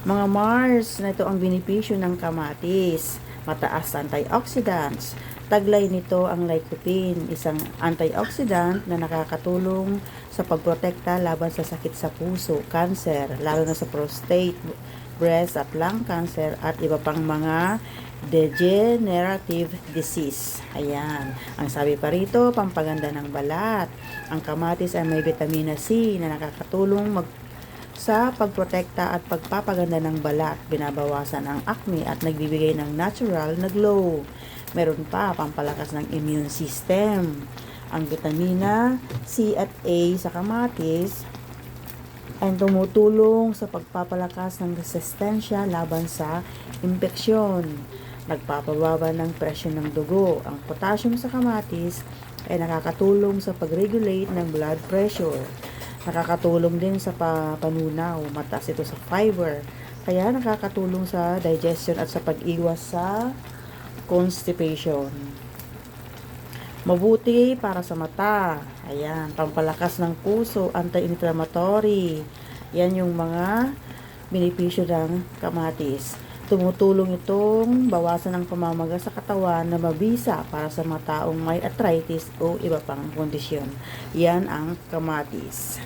Mga Mars, na ito ang benepisyo ng kamatis. Mataas sa antioxidants. Taglay nito ang lycopene, isang antioxidant na nakakatulong sa pagprotekta laban sa sakit sa puso, cancer, lalo na sa prostate, breast at lung cancer at iba pang mga degenerative disease. Ayan. Ang sabi pa rito, pampaganda ng balat. Ang kamatis ay may vitamina C na nakakatulong sa pagprotekta at pagpapaganda ng balat, binabawasan ang acne at nagbibigay ng natural na glow. Meron pa, pampalakas ng immune system. Ang vitamina C at A sa kamatis ay tumutulong sa pagpapalakas ng resistensya laban sa impeksyon. Nagpapababa ng presyon ng dugo. Ang potassium sa kamatis ay nakakatulong sa pag-regulate ng blood pressure. Nakakatulong din sa panunaw. Mataas ito sa fiber. Kaya nakakatulong sa digestion at sa pag-iwas sa constipation. Mabuti para sa mata. Ayan, pampalakas ng puso, anti-inflammatory. Yan yung mga benepisyo ng kamatis. Tumutulong itong bawasan ng pamamaga sa katawan na mabisa para sa mga taong may arthritis o iba pang kondisyon. Yan ang kamatis.